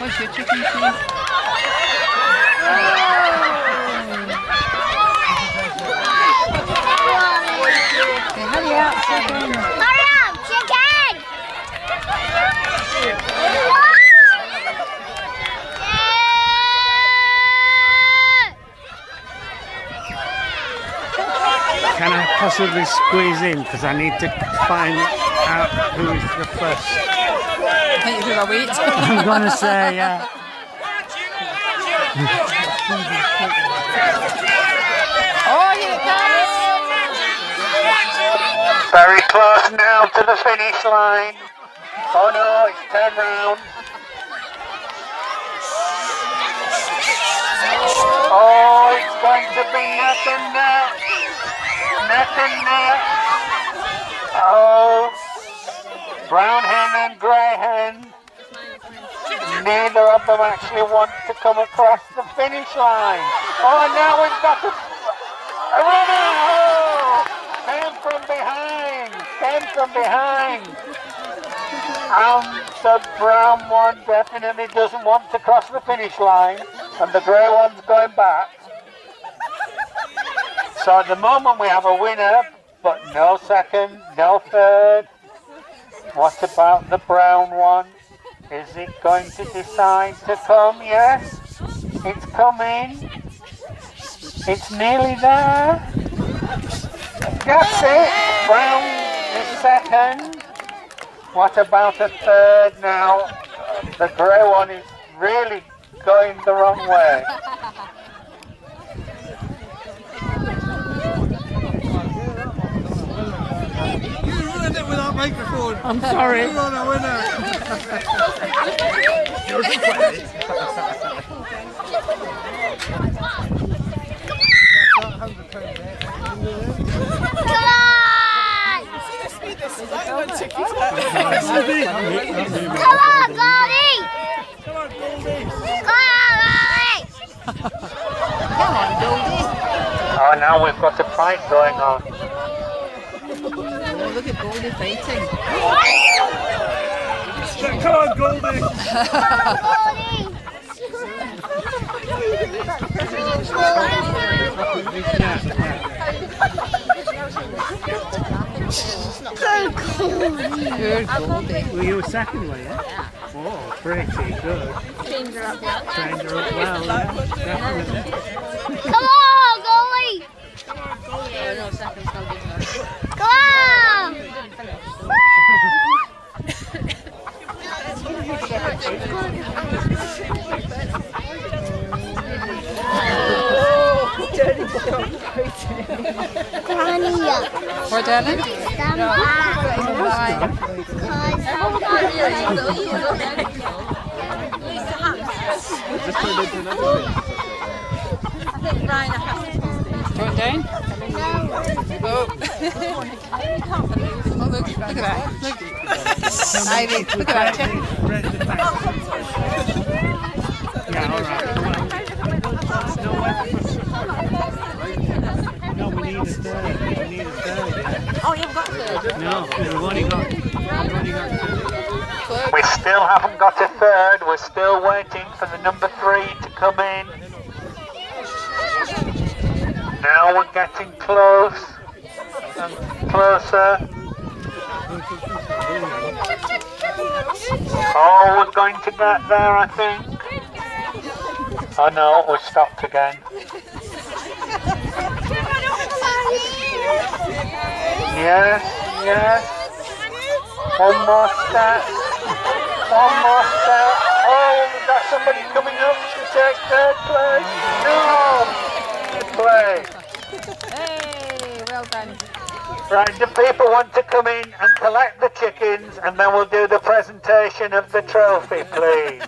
Where's your chicken feet? Hurry up, chicken! Hurry up, chicken! Can I possibly squeeze in? Because I need to find out who is the first. I think you're going to wait. I'm going to say, yeah. Oh, here it comes! Very close now to the finish line. Oh no, it's turned round. Oh, it's going to be nothing there. Nothing there. Oh, brown hen and grey hen. Neither of them actually want to come across the finish line. Oh, now we've got a runner. Oh, came from behind. Came from behind. The brown one definitely doesn't want to cross the finish line, and the grey one's going back. So at the moment we have a winner, but no second, no third. What about the brown one? Is it going to decide to come? Yes, it's coming. It's nearly there. That's it. Brown is second. What about a third now? The grey one is really going the wrong way. You ruined it with that microphone. I'm sorry. You're on a winner. You're Come on, Goldie! Come on, Goldie! Come on, Goldie! Oh, now we've got a fight going on. Oh, look at Goldie fighting. Come on, Goldie! Good Goldie. Well, you were second, were you? Yeah. Oh, pretty good. Trained her up well, yeah, definitely. Come on, Goldie! Come on! We're done it? Stand by. Going down? Oh. Oh, look at that. Look. Ivy, look at that chicken. Yeah, all right. No, we need a third. We need a third. Oh, you've got third. No, we've only got two. We still haven't got a third. We're still waiting for the number 3 to come in. Now we're getting close and closer. Oh, we're going to get there, I think. Oh no, we're stopped again. Yes, yes. One more step. One more step. Oh, we've got somebody coming up to take third place. No! Play. Hey, well done. Right, do people want to come in and collect the chickens, and then we'll do the presentation of the trophy, please?